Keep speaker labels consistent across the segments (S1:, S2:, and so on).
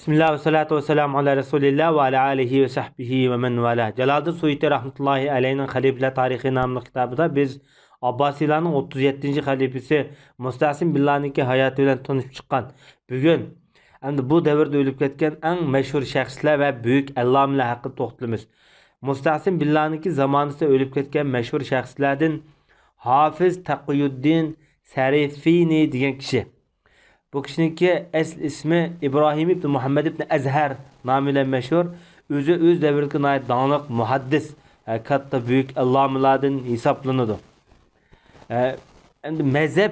S1: Bismillah ve salatu ve selamu ala Resulillah ve ala alihi ve sahbihi ve men vala. Celaleddin Suyuti rahmetullahi aleyhinin Halifeler Tarihi namlı kitabında biz Abbasilerin 37. halifesi Musta'sim Billah'nınki hayatı bilen tanışıp çıkan. Bugün bu devirde ölüp ketken en meşhur şahslar ve büyük ellamlar hakkında toxtalamiz. Musta'sim Billah'nınki zamanında ölüp ketken meşhur şahslardan Hafiz Taqiyuddin Sarifini degan kişi. Bu kişininki asl ismi İbrahim ibn Muhammed ibn Azhar namıyla meşhur. Özü öz devirine ait dağınık muhaddis, katta büyük allamalardan hesaplanıdı. Mezhep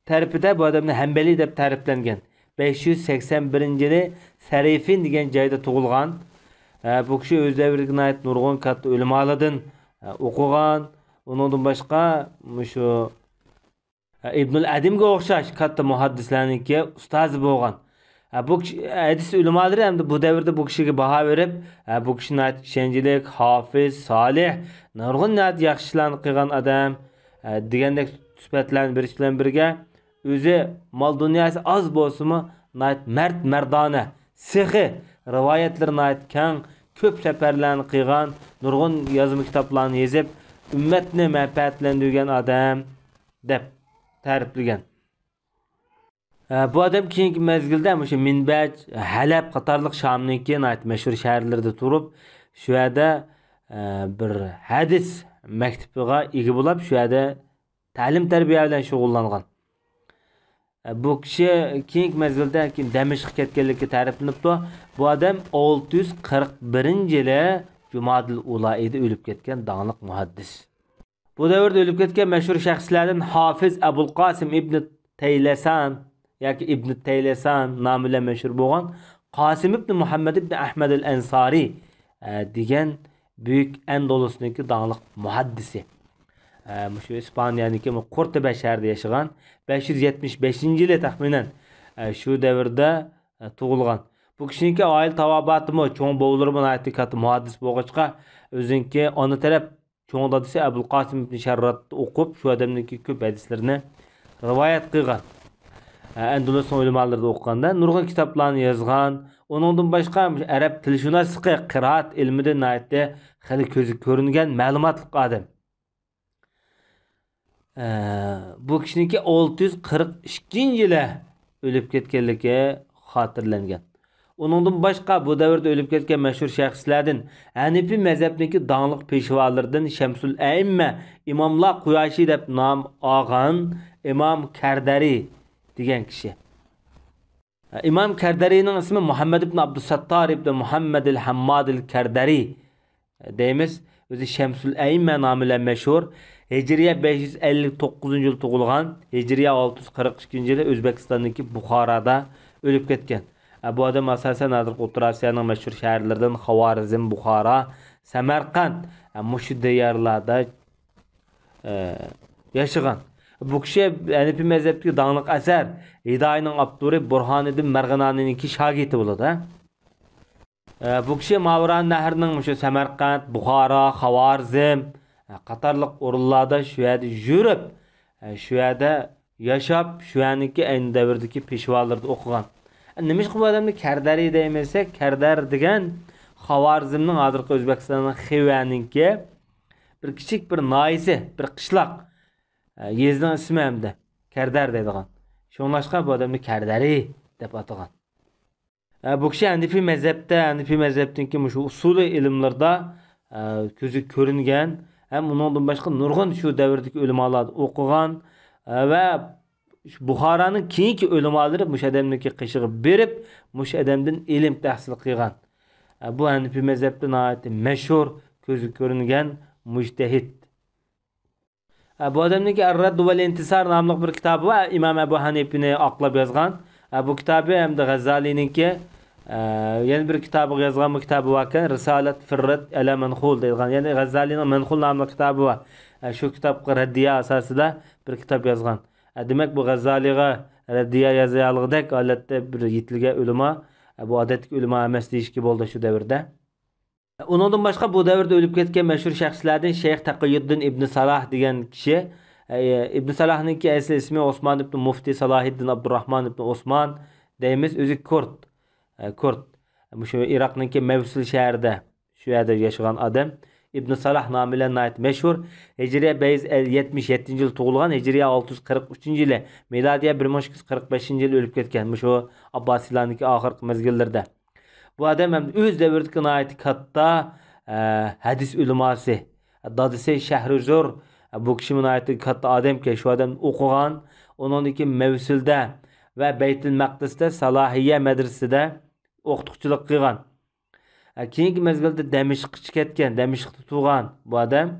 S1: tarifide bu adamın Hanbeli deb tariflengen. 581 yılı Sarifin degan joyda tug'ilgan. Bu kishi öz devrine ait nurg'un katta ulamalardan o'qigan. Undan boshqa shu İbnül Adim'e o'xshash katta muhaddislarniki ustozi bo'lgan. Bu hadis ulamalari ham bu davrda bu kishiga baho berib, bu kishini ishonchlik, hofiz, solih, nurg'un yaxshi ishlarni qilgan odam degandek sifatlarni berish bilan birga o'zi mol dunyosi oz bo'lsa-mu, mard mardona, sihi rivoyatlarni kang, ko'p safarlarni qilgan, nurg'un yozma kitoblarni yozib, ummatni manfaatlantirgan odam deb tariflagan. Bu adam keyingi mezgilda o'sha Minbaj, Halab qatorliq Shomniki mashhur shaharlarda turib, shu yerda bir hadis maktabiga ega bo'lib, shu yerda ta'lim tarbiya bilan shug'ullangan. Bu kishi keyingi mezgilda Damashqqa ketganligi ta'riflanibdi. Bu adam 641-yili Jumadil Ulaida o'lib ketgan da'liq muhaddis. Bu davrda ölüp ketken meşhur şahslardan Hafiz Abul Qasim ibn Taylasan yoki ibn Taylasan namıyla meşhur bo'lgan Qasim ibn Muhammed ibn Ahmed el-Ansari degan büyük Andalus'niki dağlık muhaddisi. Şu İspanya'niki Cordoba şehrida yaşagan 575-yili taxminan şu devirde tug'ilgan. Bu kishiniki oila tavobatimi cho'ng bo'g'lari bilan katta muhaddis bo'lg'achqa o'ziniki ona taraf cho'ng dadasi Abul Qasim ibn Sharrat o'qib, shu odamniki ko'p hadislarni rivoyat qilgan. Andalus ulamolarida o'qiganda nurg'un kitoblarni yozgan. Uningdan boshqa arab tilshunosligi, qiroat ilmida naytda xili ko'zi ko'ringan ma'lumotli odam. Bu kishiniki 642-yili o'lib ketganligi xotirlangan. Onundan başqa bu davrda ölüp ketken meşhur şahslardan Hanifi mezhebindeki dağınık peşvalardan Şemsul A'imma İmamlar Quyoshi deb nom olgan İmam Kardari degan kishi. İmam Kardarining ismi Muhammad ibn Abdusattar ibn Muhammad el-Hammad el-Kardari deymiz. O'zi Şemsul A'imma nomi bilan mashhur. Hijriya 559-yil tug'ilgan, Hijriya 642-yili O'zbekistondagi Buxoroda ölüp ketgan. Bu adam asasen O'rta Osiyoning meşhur şehirlerden Xavarizm, Buxara, Samarqand, mushu diyarlarda yaşagan. Bu kishi Hanifi mezhebidagi dağınık asar Hidoyning Abduri Burhoniddin Marg'anonininki shogirdi bo'ladi. Bu kishi Mavran nahrining mushu Samarqand, Buxara, Xavarizm qatorliq o'rinlarda shu yerda yurib, shu yerda yashab, shu yerniki ayni davrdagi peshvolarni o'qigan. Nima bu adamni Kardari deymesek, Kardar degan Xavarizmning hozirgi O'zbekistonning Xivaninki bir kichik bir noyisi, bir qishloq yezning ismi hamda Kardar deydigan. Shunlashqa bu adamni Kardari deb atagan. Bu kishi Hanifi mezhebdagi shu usuli ilmlarda ko'zi ko'ringan, ham undan boshqa nurg'un shu davrdagi ulamolarni o'qigan va Buxoroning keyingi ulamoları mush odamniki qishig'i berib, mush odamdan ilm tahsil qilgan. Bu Hanifi mezhebdan ait mashhur ko'zi ko'ringan mujtahid. Bu odamniki Ar-Radd val Intisar nomli bir kitobi va Imom Abu Hanifani oqlab yozgan. Bu kitobi hamda G'azzalininki yana bir kitobi yozgan, bu kitobi ekan Risolat Firrat ala Manxul degan. Ya'ni G'azzalining Manxul nomli kitobi va shu kitobga raddiya asosida bir kitob yozgan. Demek bu G'azzaliga raddiya yozayolg'idek holatda bir yetilgan ulamo, bu odatdagi ulamo emas deyishki bo'ldi shu davrda. Undan boshqa bu davrda o'lib ketgan mashhur shaxslardan Shayx Taqiyuddin ibn Salah degan kishi. Ibn Salahninki asl ismi Osman ibn Mufti Salahiddin Abdurrahman ibn Osman deymiz. O'zi Kurd. Kurt. Şu Irak'nınki Mevsul şehrinde şu yerde yaşayan adam. İbn Salah namilen ait meşhur. Hicriye 577 yıl tug'ilgan, Hicriye 643 yılı, miladiye 1245 yıl ölüp ketgan. Şu Abbasiylarniki ahirki mezgillarda. Bu adam hem öz devirdeki ait katta hadis uleması. Dadisi Şehruzur. Bu kişinin ait katta adam ki şu adam okugan. Onundaki Mevsul'da ve Beytül Maqdis'te Salahiye medresesinde o'qituvchilik qilgan. Keyingi mezgilda Damashqqa ketgan, Damashqda tug'an bu adam.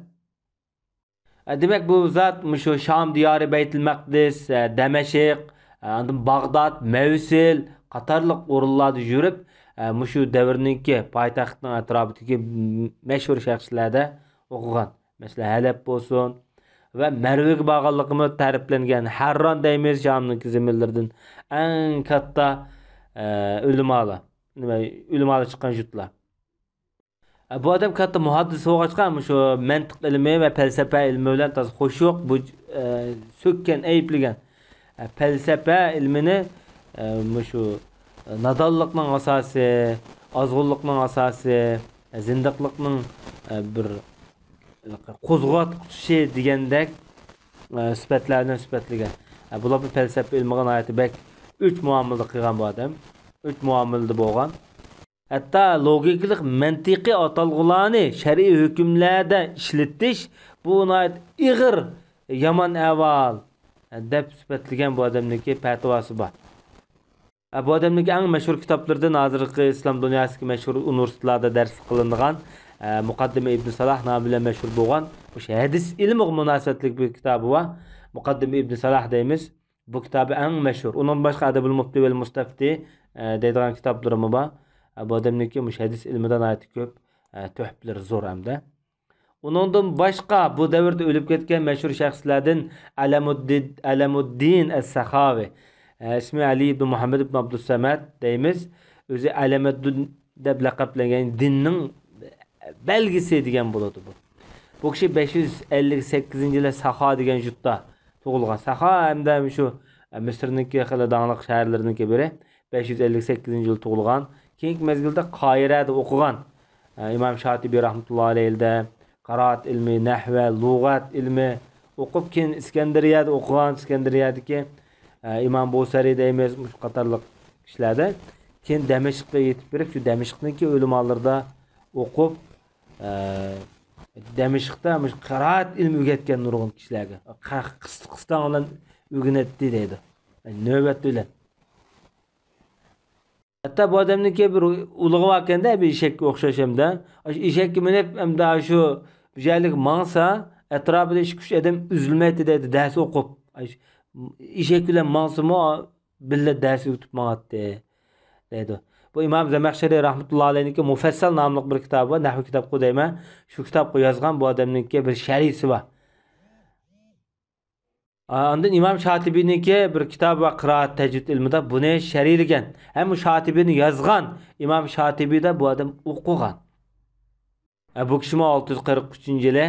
S1: Demak bu zot shu Sham diyori Beytül Maqdis, Damashq, Bag'dod, Mevsul qatorliq o'rinlarda yurib, shu davrninki poytaxtning atrofidagi mashhur shaxslarda o'qigan. Masalan, Halab bo'lsin va Marvaga borganligini ta'riflangan. Harron deymiz Shamning ziminlaridan eng katta ulamolar. Ulamolar chiqqan jutlar. Bu adam katta muhaddis bo'lg'achqan, shu mantiq ilmi va falsafa ilmi bilan qo'shiq bu so'kkan, aybligan. Falsafa ilmini shu nadonlikning asosi, ozg'unlikning asosi, zindiqlikning bir qo'zg'atquchi degandek sifatlarni sifatlagan. Bular bu falsafa ilmiga oid bak 3 muomala qilgan bu odam. 3 muomilda bo'lgan. Hatta logiklik mantiqiy atalg'ularni shar'iy hukmlarda ishlatish bu oid ig'ir yomon avval deb sifatlagan bu odamniki fatvosi bor. Bu odamniki eng mashhur kitoblardan hozirgi islom dunyosidagi mashhur universitetlarda dars qilinadigan Muqaddima Ibn Salah nomi bilan mashhur bo'lgan o'sha hadis ilmiga munosabatli bir kitobi bor. Muqaddima Ibn Salah deymiz. Bu kitobi eng mashhur. Undan boshqa Adabul Mufti vel Mustafti deydigan kitoblarimi bor. Bu adamniki hadis ilmidan ait ko'p tuhflar zo'r hamda. Undan boshqa bu davrda o'lib ketgan mashhur shaxslardan Alamuddin as-Sakhavi, ismi Ali ibn Muhammad ibn Abdussamad deymiz. O'zi Alamuddin deb laqablangan dinning belgisi degan bo'ladi bu. Bu kishi 558-yilda Saha degan yurtda tug'ilgan. Saha hamda shu Misrniki xila danglik shaharlarniki biri. 558-yil tug'ilgan. Keyingi mezgilda Qoirada o'qigan. İmam Shatibiy rahmatullohi alayhida qiraat ilmi, nahva, lug'at ilmi o'qib, keyin Iskandariyada o'qigan. Iskandariyadagi İmam Busari deymiz, shu qatorliq kishilarda. Keyin Damashqqa yetib berib, shu Damashqniki o'limalarda o'qib, Damashqda qiraat ilmi o'rgatgan nurg'un kishilarga qiston bilan o'rganatdi deydi. Navbat bilan. Hatta bu adamniki bir ulug'i vakanda bir eshakka o'xshash hamda, eshakka minib hamda shu bijalik mangsa atrofida 2-3 adam uzilmaydi deydi, dars o'qib. Eshak bilan mangsimi billa dars o'tib mang'atdi deydi. Bu İmam Zamakhshari rahmatullohi alayhiniki Mufassal nomli bir kitobi bor, nahv kitob qo'ymayman. Shu kitobni yozgan bu odamniki bir sharisi bor. Ondan İmam Shatibiyniki bir kitob va qiroat tajvid ilmida buni shariylagan. Ham Shatibiyni yozgan İmam Shatibiyda bu odam o'qigan. Bu kishi 643-yili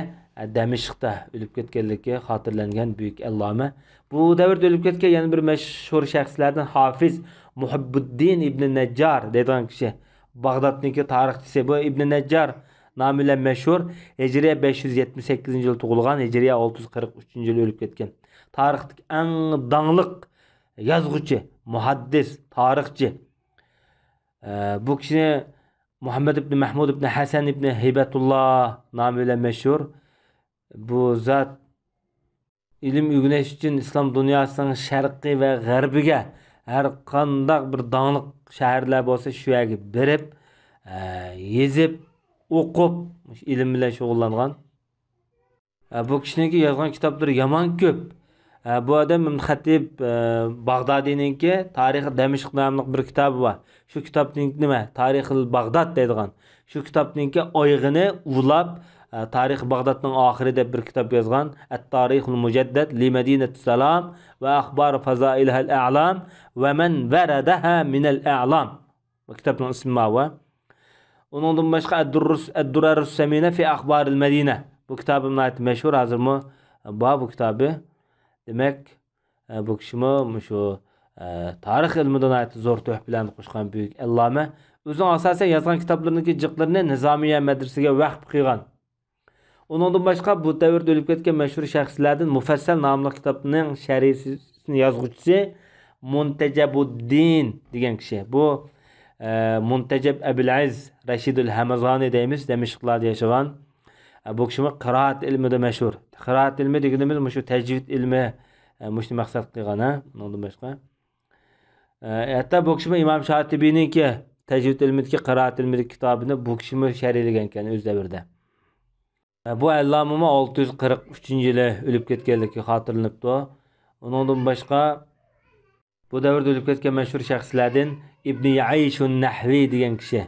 S1: Damashqda o'lib ketganligi xotirlangan buyuk alloma. Bu davrda o'lib ketgan yana bir mashhur shaxslardan Hafiz Muhibbuddin ibn Najjar deydigan kishi. Bag'dodniki tarixchisi bu ibn Najjar nomi bilan mashhur. Hicriye 578-yil tug'ilgan, Hicriye 643-yil o'lib ketgan. Tarixdagi eng dangliq yozuvchi, muhaddis, tarixchi. Bu kishini Muhammad ibn Mahmud ibn Hasan ibn Hibatullah nomi bilan mashhur. Bu zot ilm o'rganish uchun islom dunyosining sharqiy va g'arbiga har qanday bir dangliq shaharlar bo'lsa shu yerga berib, yezib, o'qib, ilm bilan shug'ullangan. Bu kishiniki yozgan kitoblari yomon ko'p. Bu adam Xatib Bag'dodiyninki Tarixi Damashq nomli bir kitobi bor. Shu kitobning nima? Tarixil Bag'dod deydigan. Shu kitobningki oyig'ini ulab Tarix Bag'dodning oxiri deb bir kitob yozgan. At-Tarixul Mujaddad li Madinati Salam va akhbar fazailha al-a'lam va man waradaha min al-a'lam. Bu kitobning ismi va undan boshqa Ad-Durarus Samina fi akhbar al-Madina. Bu kitobim mashhur hozirmi? Bu kitobi demak bu kishimi shu tarix ilmidan ayet zor töhbilerini koşkan büyük allame. Özün asasen yazgan kitaplarındaki cıklarını Nizamiye medresege vakf kıygan. Onundan başka bu devirde ölüp ketken meşhur şahslardan Mufassal namlı kitabının şerhisini yazgıçısı Muntecabuddin degan kişi. Bu Munteceb Ebu'l-İz Reşidül Hamazani deymiz. Demişiklarda yaşayan. Bu kişi kıraat ilmi de meşhur. Kıraat ilmi dediğimiz şu tecvid ilmi muşni maksat kılgan ha. Ondan başka. Hatta bu kişi İmam Şatibi'nin ki tecvid ilmideki kıraat ilmideki kitabını bu kişi şerhleyen ekan öz devirde. Bu allamama 643 yılı ölüp ketkenligi hatırlanıptı. Ondan başka bu devirde ölüp ketken meşhur şahslardan İbn Yaishun Nahvi degan kişi.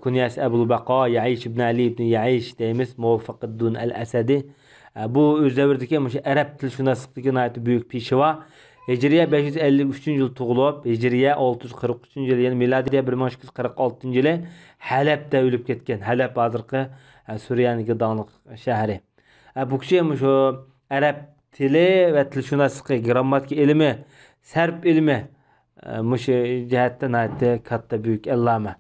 S1: Kunyası Ebu'l Baqa Yaish ibn Ali ibn Yaish deymiz. Muvaffaquddin el-Asadi. Bu öz devirdeki Arap tilşünaslıkdaki nayeti büyük pişiva. Hicriye 553 yıl tug'ilib, Hicriye 643 yıl, yani miladiye 1246 yılı Halep'te ölüp ketken. Halep hazırkı Suriye'nin dağınık şehri. Bu kişi şu Arap tili ve tilşünaslıkı, grammatik ilmi, serp ilmi cihetten ayette katta büyük allame.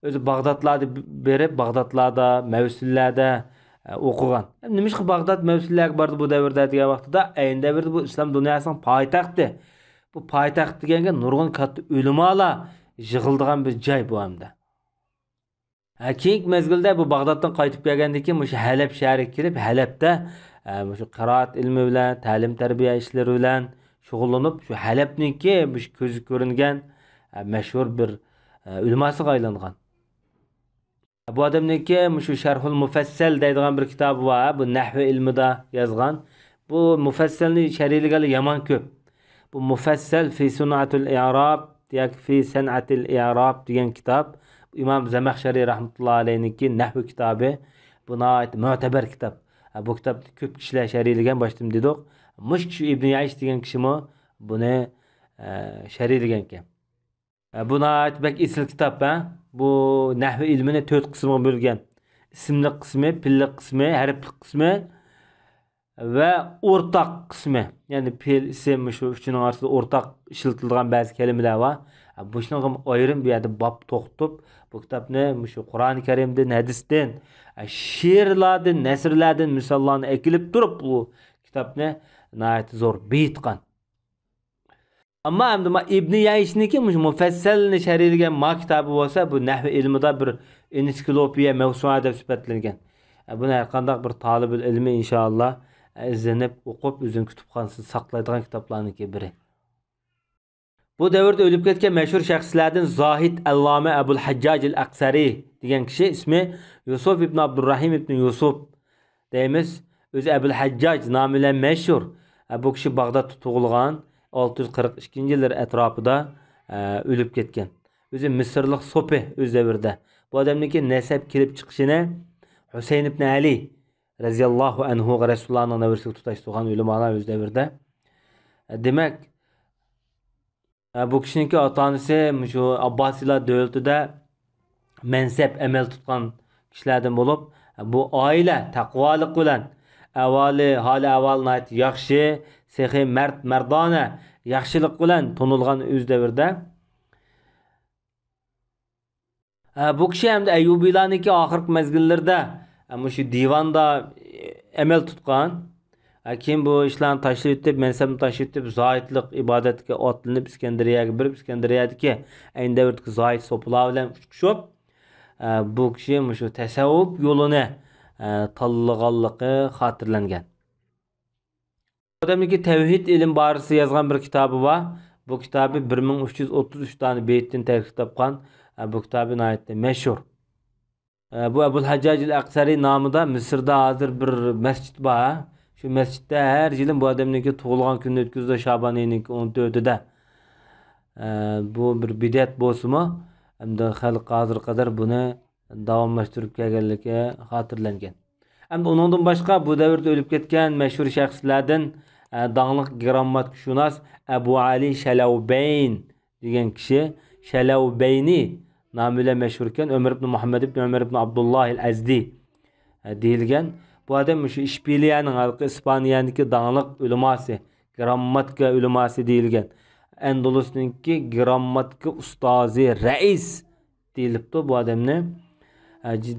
S1: Özü Bağdatlarda berip, Bağdatlarda, Mevsillerde okugan. Nimiş ki Bağdat Mevsillerde bardı bu devirde diye vaqtida, ayın devirde bu İslam dünyasının payitaxtı. Bu payitaxt degenge nurgun katta ulamalar yig'ildigan bir joy bu hamda. Keyingi mezgilde bu Bağdatdan qaytib kelgandan keyin shu Halep shahriga kelib, Halep'te shu qiraat ilmi bilan, ta'lim tarbiya ishlari bilan shug'ullanib, shu Halep'ninki ko'zi ko'ringan mashhur bir ulamasiga aylangan. Bu adamniki shu Sharhul Mufassal deydigan bir kitobi var. Bu nahv ilmida yozgan. Bu mufassalni sharhlagani yomon ko'p. Bu Mufassal fi Sunatul i'rab yoki fi San'atil i'rab degan kitob. İmam Zamakhshari rahmetullahi alayhiniki nahv kitobi. Buna ait mu'tabar kitob. Bu kitobni ko'p kishilar sharhlagan baştim dedik. Mush kishi Ibn Yaish degan kishimi buni sharhlagan ekan. Buna ait bek isil kitap ha. Bu nahv ilmini 4 kısmına bölgen. İsimlik kısmı, pillik kısmı, harflik kısmı ve ortak kısmı. Yani pil, isim, şu üçünün arasında ortak işletildiğin bazı kelimeler var. Bu işin ayrım bir yerde bab toxtup, bu kitap ne? Şu Kur'an-ı Kerim'den, hadisten, şiirlerden, nesirlerden misallarını ekilip durup bu kitap ne? Nayet zor beyitkan. Ama hamda İbn Yaish'niki mufassalni sharhlagan ma kitobi bo'lsa, bu nahv ilmida bir ensiklopiya mavsua deb sifatlangan. Buni har qanday bir talib ilmi inshaalloh izlanib o'qib, o'zining kutubxonasida saqlaydigan kitoblarniki biri. Bu davrda o'lib ketgan mashhur shaxslardan Zohid Alloma Abu'l Hajjaj al-Aqsari degan kishi, ismi Yusuf ibn Abdurrahim ibn Yusuf deymiz. O'zi Abu'l Hajjaj nomi bilan mashhur. Bu kishi Bag'dodda tug'ilgan. 642 yıllar etrafında ölüp ketken. Özü Mısırlık Sopi öz devirde. Bu adamdaki nesep kilip çıkışını Hüseyin ibn Ali raziyallahu anhu Resulullah'ın nevrisi tutaş tuğan ulemalar öz devirde. Demek bu kişininki atanisi şu Abbasiler devletinde mensep emel tutkan kişilerden bulup bu aile takvalık olan avali hali aval nayt yaxshi sehi merdana yaxshilik bilan tonilgan öz devirde. Bu kishi hamda Ayyubiylarniki oxirgi mezgillarda şu divanda emel tutgan. Kim bu ishlarni tashlab o'tib, mansabni tashlab o'tib, zoidlik ibodatga otlanib Iskandariyaga birib, Iskandariyadagi ayni davrdagi zoid so'pilar bilan uchishib, bu kishi shu tasavvuf yo'lini tanlaganligi xotirlangan. Adamniki tevhid ilim barisi yazgan bir kitabı var. Bu kitabı 1333 tane beyttin terkib topgan. Bu kitabın ayette meşhur. Bu Ebu'l Hajjaj al-Aqsari namıda Mısır'da hazır bir mescid var. Şu mescidde her yılın bu adamniki tug'ilgan kunni o'tkazdi Şaban ayının 14'ida. Bu bir bidat bo'lsa-mu, hamda xalq hozir qadar buni davomlashtirib kelganligi xotirlangan. Hamda ondan başqa bu davrda ölüp ketgan mashhur shaxslardan dağlıq grammatikşunas Ebu Ali Şelavbeyn degan kishi, Şelavbeyni namıyla meşhurken Ömer ibn Muhammed ibn Ömer ibn Abdullah el-Azdi deyilgan. Bu adam şu İşbiliyaning halkı İspaniyaniki dağlıq uleması, grammatika uleması deyilgan. Endolusninki grammatika ustozi, rais deyilibdi bu odamni.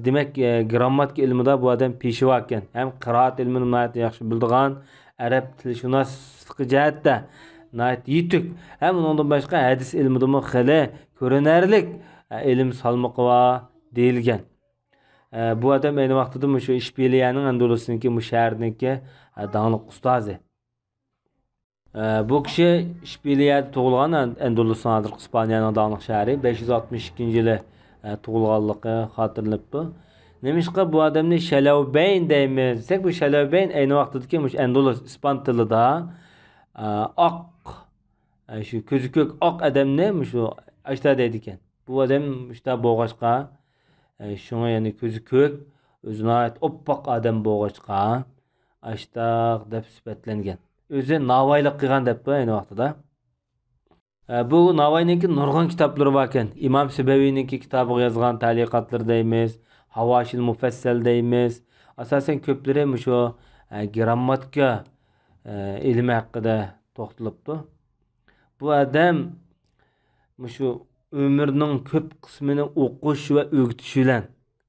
S1: Demak, grammatika ilmida bu odam peshvo ekan. Ham qiroat ilmini nihoyat yaxshi bildigan, arab tilshunosligi jihatda nihoyat yetuk. Ham undan boshqa hadis ilmidami xili ko'rinarlik ilm salmoqi bor deyilgan. Bu odam ayni vaqtida shu Ishbiliyaning Andalusniki, shaharniki danglik ustozi. Bu kishi Ishbiliyada tug'ilgan, Andalusning hozirgi Ispaniyaning danglik shahri 562-yili tug'ilganligi xotirlanibdi. Nemishqa bu odamni Shalovbeyn deymiz. Desak, bu Shalovbeyn ayni vaqtidagi Andalus ispan tilida oq, shu ko'zi ko'k oq odamni shu ashta deydi ekan. Bu odam ishta bo'g'ashqa, shunga ya'ni ko'zi ko'k, o'zini ayt oppoq odam bo'g'ashqa ashta deb sifatlangan. O'zi navoiylik qilgan deb ayni vaqtida. Bu Navoiyniki nurg'un kitoblari bor ekan. Imom Sibaviyniki kitobiga yozgan taliqatlar deymiz, Havoshil Mufassal deymiz. Asosan ko'plari shu grammatika ilmi haqida to'xtalibdi. Bu odam shu umrining ko'p qismini o'qish va o'rgatish bilan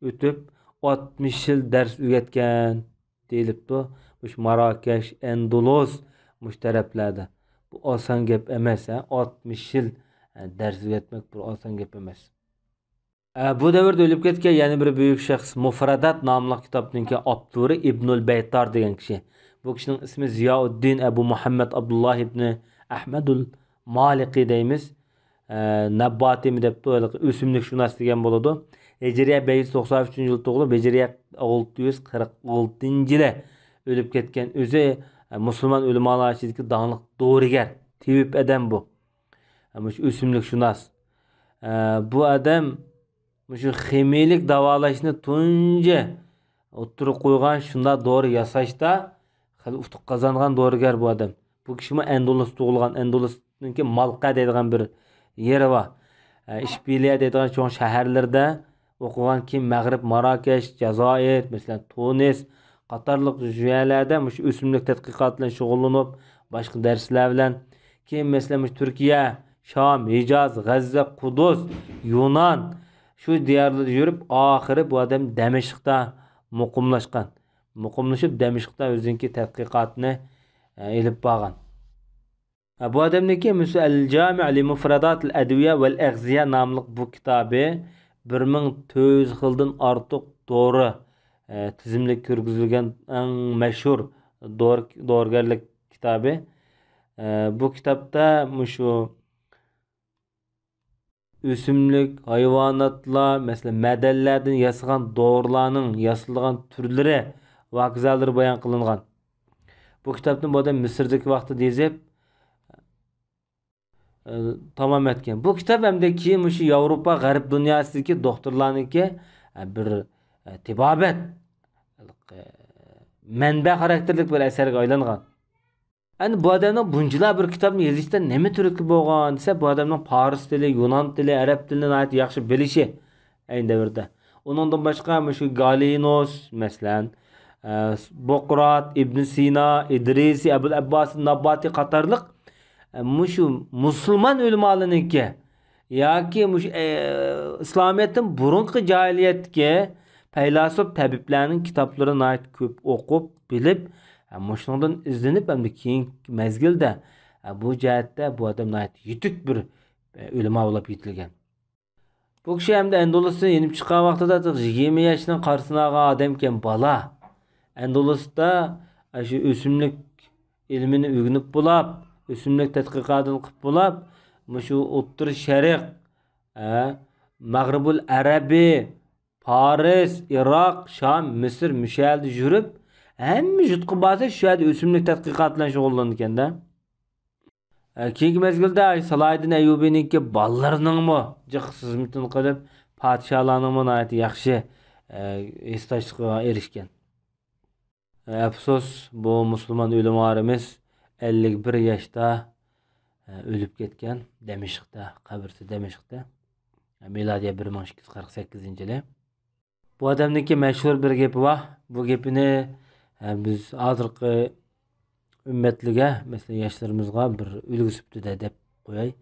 S1: o'tib 60 yil dars o'rgatgan deyilibdi. Shu Marokash, Andalus taraflarda. Bu oson gap emas, 60 yil dars o'rgatmak bir oson gap emas. Bu davrda o'lib ketgan yana bir buyuk shaxs Mufradat nomli kitobning avtori Ibnul Baytar degan kishi. Bu kishining ismi Ziyauddin Abu Muhammad Abdullah ibn Ahmadul Maliki deymiz. Nabbati mi deb o'simlikshunos degan bo'ladi. Hijriya 593-yil tug'ilib, Hijriya 646-yili o'lib ketgan. O'zi musulmon ulamolar ichidagi danglik dorigar, tevib odam bu. Shu o'simlikshunos. Bu odam shu ximiylik davolashni tunji o'tirib qo'ygan, shunda dori yasashda xil utuq qozongan dorigar bu odam. Bu kishi Andalus tug'ilgan, Andalusniki Malqa deydigan bir yeri bor. Ishbiliya deydigan cho'ng shaharlarda o'qigan, kim Mag'rib, Marokash, Jazoir, masalan Tunis qatorliq joylarda shu o'simlik tadqiqot bilan shug'ullanib, boshqa darslar bilan kim masalan Turkiya, Sham, Hijoz, G'azza, Qudus, Yunon shu diyorlarda yurib, oxiri bu odam Damashqda muqimlashgan. Muqimlashib Damashqda o'ziniki tadqiqotni elib borgan. Bu odamniki Al-Jami' li Mufradat al-Adwiya wal Aghziya nomli bu kitobi 1400 xildan ortiq dori tizimli kirgizilgan eng mashhur dorigarlik kitobi. Bu kitobda shu o'simlik, hayvonotlar, masalan madallardan yasalgan dorilarning yasalgan turlari va aqzalari bayon qilingan. Bu kitobni bu odam Misrdagi vaqtida yozib tamom etgan. Bu kitob hamda keyin shu Yevropa, G'arb dunyosidagi doktorlarniki bir tibobat manba xarakterlik bir asarga aylangan. Endi bu odamning bunchalar bir kitobni yozishda nima turtki bo'lgan desa, bu odamning Fors tili, Yunon tili, arab tilini nihoyat yaxshi bilishi ayni davrda. Uningdan boshqa shu Galinos, masalan, Boqrat, Ibn Sina, Idrisi, Abul Abbas Nabati qatorliq shu musulmon ulamolarniki yoki islomiyatdan burungi jahiliyatga faylasuf tabiblarning kitoblarini nihoyat ko'p o'qib, bilib, shundan izlanib, hamda keyingi mezgilda bu jihatda bu odam nihoyat yetuk bir ulamo bo'lib yetilgan. Bu kishi hamda Andalusdan yenib chiqqan vaqtida 20 yoshning qarshisida olgan odam ekan, bola. Andalusda shu o'simlik ilmini o'rganib bo'lib, o'simlik tadqiqotini qilib bo'lib, shu O'rta Sharq, Mag'ribul Arabiy, Paris, Iroq, Sham, Misr, Mishalda yurib, hamma yutqi bo'lsa shu yerda o'simlik tadqiqot bilan shug'ullangan-da. Keyingi mezgilda Salohiddin Ayyubiyninki bolalarningmi xizmatini qilib, podsholarning nihoyat yaxshi esdashligiga erishgan. Afsus, bu musulmon ulamolarimiz 51 yoshda o'lib ketgan Damashqda, qabrisi Damashqda. Milodiya 1248-yili. Bu odamniki mashhur bir gapi bor. Bu gapini biz hozirgi ümmetlige mesela yaşlarımızga bir үлgü süptüde dep koyay.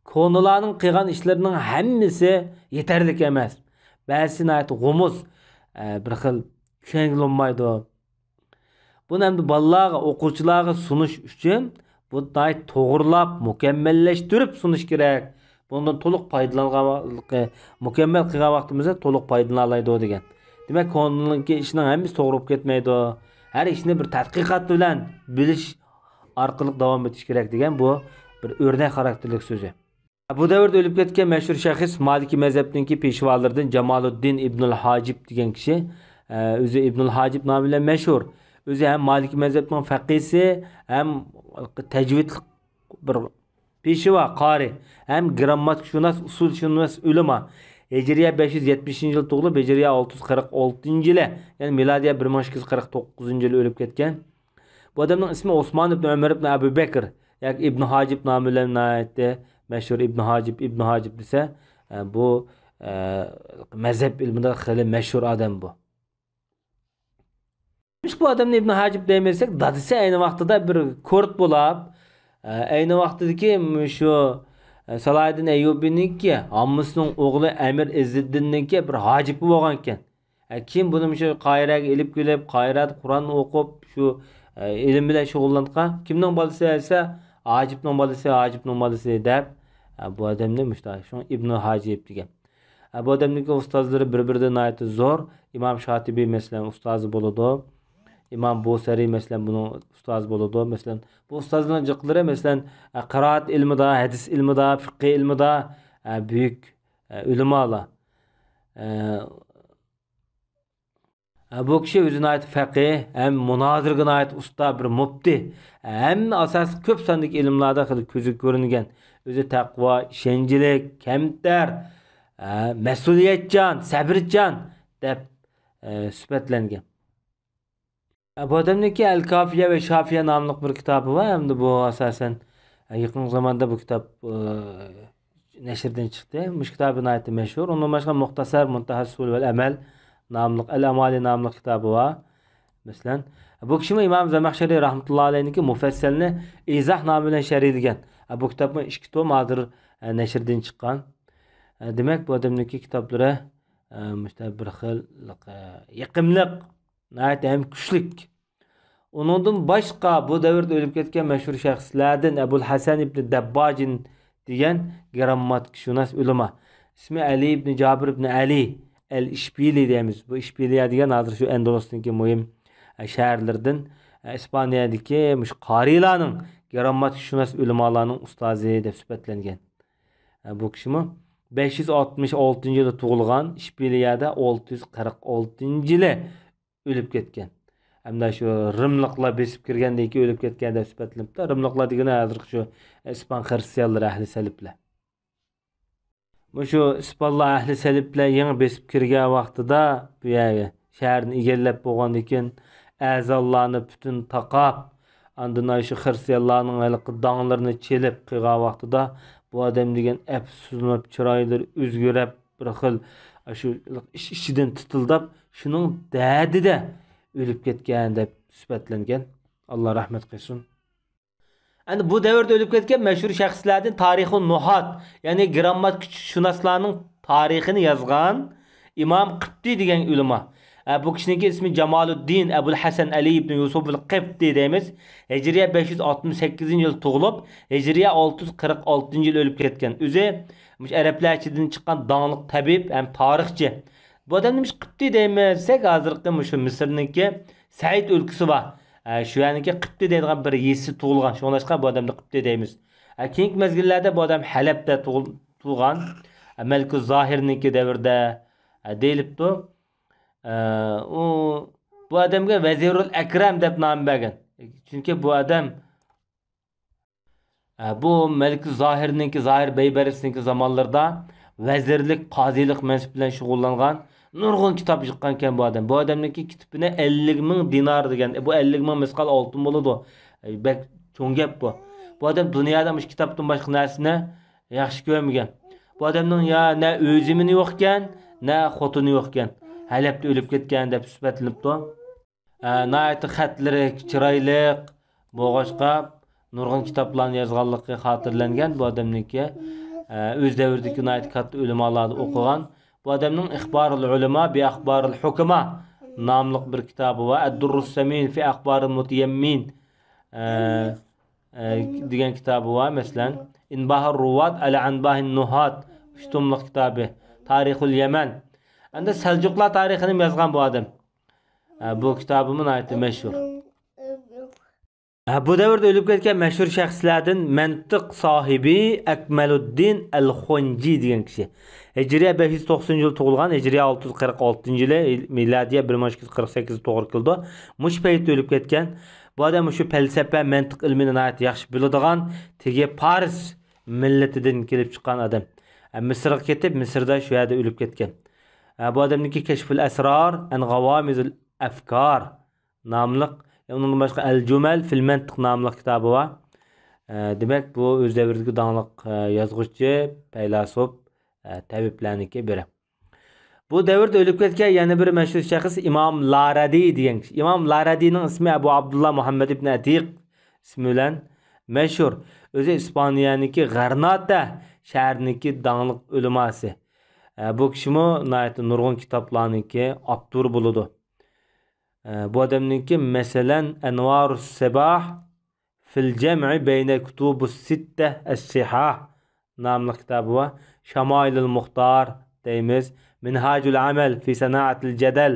S1: Konularning qilgan ishlarining hammasi yetarlik emas. Ba'zisi nayt g'umuz bir xil tushunilmaydi. Buni endi bolalarga, o'quvchilarga sunish uchun bu nayt to'g'rilab, mukammallashtirib sunish kerak. Bundan to'liq foydalanganlikka, mukammal qilgan vaqtimizda to'liq foydalana oladi degan. Demak, konunki ishning hammasi to'g'ri bo'lib ketmaydi. Har ishni bir tadqiqot bilan bilish orqali davom etish kerak degan bu bir o'rnak xarakterlik so'zi. Bu davrda o'lib ketgan mashhur shaxs Maliki mazhabidagi peshvolaridan Jamoluddin ibnul Hojib degan kishi, o'zi ibnul Hojib nomi bilan mashhur. O'zi ham Maliki mazhabining faqihsi, ham tajvid bir peshvo, qori, ham grammatikanshunos, usulshunos ulama. Hijriya 570-yil tug'ilib, Hijriya 646-yil, ya'ni milodiya 1249-yil o'lib ketgan. Bu odamning ismi Osman ibn Umar ibn Abu Bakr, yoki Ibn Hojib nomi bilan aytdi. Mashhur Ibn Hojib desa, bu mazhab ilmida xili mashhur odam bu. Bu odamni Ibn Hojib deymesek, dadisi ayni vaqtida bir ko'rt bo'lib, ayni vaqtidagi shu Salahiddin Ayyubiniki, ammasining o'g'li Amir Izziddinninki bir hojib bo'lgan ekan. Kim buni shu Qoyiraga elib kelib, Qoyirada Qur'on o'qib, shu ilm bilan shug'ullangan. Kimning bolasi esa Hojibning bolasi deb bu odamni shu Ibn Hojib degan. Bu odamning ustozlari bir-biridan aytdi zo'r. Imom Shotibiy masalan ustozi bo'ladi. İmam Busari mesela bunun ustozi bo'ladi. Mesela bu ustozlarning jiqlari mesela qiroat ilmida, hadis ilmida, fiqh ilmida büyük ulamalar. Bu kishi o'zini aytib faqih, ham munozirga ait usta bir mufti. Ham asos ko'p sondagi ilmlarda ko'zi ko'ringan. O'zi taqvo, ishonchlik, kamtar, mas'uliyatchan, sabrchan deb sifatlangan. Bu odamniki Al-Kafiya ve Şafiye namlı bir kitabı var. Hem de bu asasen yakın zamanda bu kitap neşirden çıktı. Bu kitabın ayeti meşhur. Onun başka Muhtasar Muntahas-Sul vel Emel namlı, El-Amali namlı kitabı var. Mesela bu kişi İmam Zemahşeri rahmetullahi aleyhinki Mufesselini İzah namıyla şerhedigen. Bu kitabın iş kitabı mağdur neşirden çıkan. Demek bu adamdaki kitapları bir xil yaqimliq, hem kuchlik. Onundan başqa bu davrda o'lib ketgan mashhur shaxslardan Abul Hasan ibn Dabbajin degan grammatikanshunos ulama. İsmi Ali ibn Jabir ibn Ali el-İşbili deymiz. Bu İşbiliya degan hozir shu Andalusdagi muhim shaharlardan İspaniyadagi qorilarning grammatikanshunos ulamalarning ustozi deb sifatlangan. Bu kishimi 566-yilda tug'ilgan, İşbiliyada 646-yili o'lib ketgan. Hamda shu Rimliqlar besib kirgandan keyin o'lib ketgan deb sifatlanibdi. Rimliqlar degani hozir shu ispan xristianlar ahli saliblar. Bu shu ispanlar ahli saliblar yangi besib kirgan vaqtida bu yerga shaharni egallab bo'lgandan keyin a'zolarni butun taqab, andan shu xristianlarning donglarini chelib qilgan vaqtida bu odam degan afsuslanib, chiroylar o'zgarib, bir xil shu ichidan tutildab, shuning dadida o'lib ketgan deb sifatlangan. Alloh rahmat qilsin. Endi bu davrda o'lib ketgan mashhur shaxslardan Tarixun Nuhat, ya'ni grammatikanshunoslarning tarixini yozgan Imom Qibti degan ulama. Bu kishiningki ismi Jamoluddin Abul Hasan Ali ibn Yusuf al-Qibti deymiz. Hijriya 568-yil tug'ilib, Hijriya 646-yil o'lib ketgan. O'zi Arablar ichidan chiqqan donliq tabib ham tarixchi. Bu odamni Qibti deymizsak, hozirgi shu Misrniki Said o'lkasi bor. Shu yaniki Qibti deydigan bir yesi tug'ilgan. Shunlashqa bu odamni Qibti deymiz. Keyingi mezgillarda bu odam Halabda tug'ilgan. Malik Zohirniki davrida deyilibdi. Bu adamga Vazirul Akram deb nom bergan. Chunki bu odam bu Malik Zohirniki, Zohir Beybarisniki zamonlarida vazirlik, qozilik mansib bilan shug'ullangan, nurg'un kitob yozgan ekan bu odam. Bu odamniki kitobini 50,000 dinar degan. Bu 50,000 misqal oltin bo'ladi. Bak cho'ng gap bu. Bu odam dunyoda mush kitobdan boshqa narsani yaxshi ko'rmagan. Bu odamning ya na o'zimini yo'q ekan, na xotini yo'q ekan. Halabda o'lib ketgan deb sifatlanibdi. Nayati xatlari chiroyli, Boğaçqa nurg'un kitoblarni yozganligi xotirlangan. Bu odamniki o'z davridagi nihoyat katta ulamolarni o'qigan. Bu odamning Ixbarul ulama bi axbaril hukama nomli bir kitobi va Ad-Durrus Samin fi axbaril mutayammin degan kitobi va masalan Inbahur Ruvat ala Anbahin Nuhat 3 tomlik kitobi. Tarixul Yaman. Endi Seljuqlar tarixini yozgan bu odam. Bu kitobim nihoyat mashhur. Bu davrda o'lib ketgan mashhur shaxslardan mantiq sohibi Akmaluddin al-Xunji degan kishi. Hijriya 590 yil tug'ilgan, Hijriya 646 yili, milodiya 1248 to'g'ri keldi. Mush paytda o'lib ketgan. Bu odam shu falsafa, mantiq ilmini nihoyat yaxshi biladigan, tege Fars millatidan kelib chiqqan odam. Misrga ketib, Misrda shu yerda o'lib ketgan. Bu odamniki Kashful Asrar an G'awamizul Afkar nomli, undan boshqa Al-Jumal fil Mantiq nomli kitobi bor. Demak, bu o'z davridagi donglik yozuvchi, faylasuf, tabiblarniki biri. Bu davrda o'lib ketgan yana bir mashhur shaxs Imom Laradi degan kishi. Imom Laradining ismi Abu Abdullah Muhammad ibn Atiq ismi bilan mashhur. O'zi Ispaniyaniki G'arnata shahriniki donglik ulamosi. Bu kishimi nihoyat nurg'un kitoblarniki avtor bo'ladi. Bu adamniki masalan Anvarus Sabah fil jam'i bayna kutubus sitta as-sihah nomli kitobi va Şamailul Muxtar deymiz, Minhajul Amal fi Sana'atil Jadal,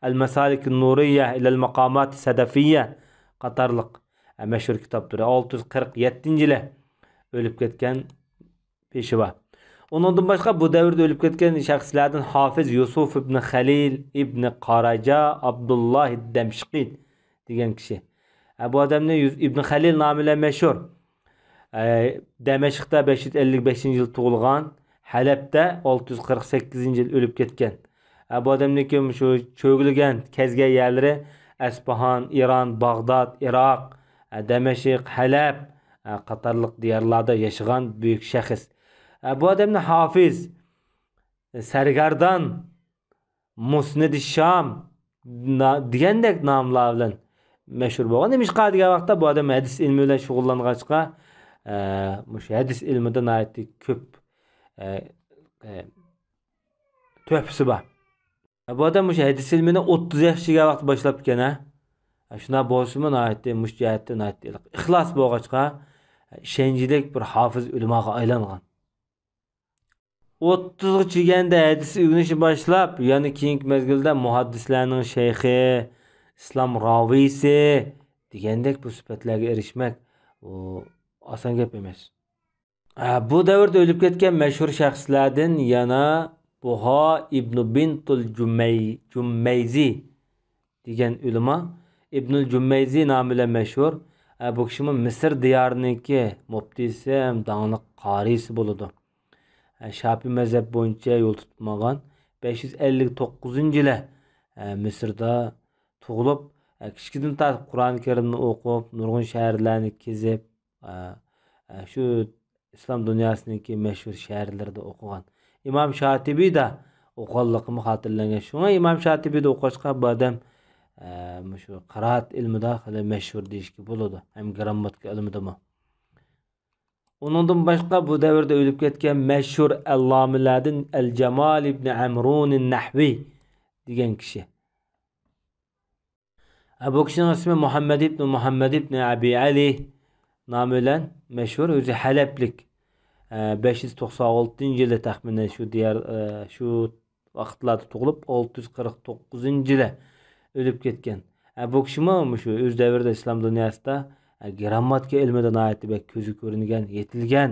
S1: Al-Masalik Nuriyya ila al-Maqamat Sadafiyya qatorliq mashhur kitobdir. 647-yili o'lib ketgan peshiva. Ondan başqa bu davrda o'lib ketgan shaxslardan Hafiz Yusuf ibn Khalil ibn Qaraja Abdullah ad-Damshqi degan kishi. Bu odamni ibn Khalil nomi bilan mashhur. Damashqda 555-yil tug'ilgan, Halabda 648-yil o'lib ketgan. Bu odamniki shu cho'gilgan kezgan yerlari Asbahan, İran, Bag'dod, Iroq, Damashq, Halab qatorliq diyorlarda yashagan buyuk shaxs. Bu adamni Hafiz, Sargardan, Musnid Sham degandek nomlar bilan mashhur bo'lgan. Nima degan vaqtda bu odam hadis ilmi bilan shug'ullangancha, mush hadis ilmida nihoyat ko'p tuhfasi bor. Bu odam mush hadis ilmini 30 yoshga vaqt boshlab ketgan. Shuna bo'lsa-mu nihoyat mush jihatda nihoyat ixlos bo'lgancha ishonchlik bir hafiz ulamoga aylangan. 30 chiganda hadis o'rganishni boshlab, ya'ni keyingi mezgilda muhaddislarning shayxi, islom roviysi degandek bu sifatlarga erishmak oson gap emas. Bu davrda o'lib ketgan mashhur shaxslardan yana Buho ibn Bintul Jummayzi degan ulamo, Ibnul Jummayzi nomi bilan mashhur. Bu kishi Misr diyoriniki muftisi ham donglik qorisi bo'ladi. Shafiy mazhab bo'yicha yo'l tutmagan. 559-yili Misrda tug'ilib, kichikdan tortib Qur'oni Karimni o'qib, nurg'un shaharlarni kezib, shu islom dunyosiningki mashhur shaharlarda o'qigan. Imom Shotibiy da o'qiganligini xotirlangan. Shunga Imom Shotibiyda o'qishga bu odam shu qiroat ilmida hali mashhur deyishga bo'ladi. Ham grammatika ilmidami. Ondan başqa bu davrda o'lib ketgan mashhur allomilardan Al-Jamal ibn Amrun an-Nahvi degan kishi. Bu kishining ismi Muhammad ibn Abi Ali nomi bilan mashhur, o'zi Halablik. 596-yili taxminan shu vaqtlarda tug'ilib 649-yili o'lib ketgan. Bu kishi shu o'z davrida islom dunyosida grammatika ilmida nihoyat ko'zi ko'ringan, yetilgan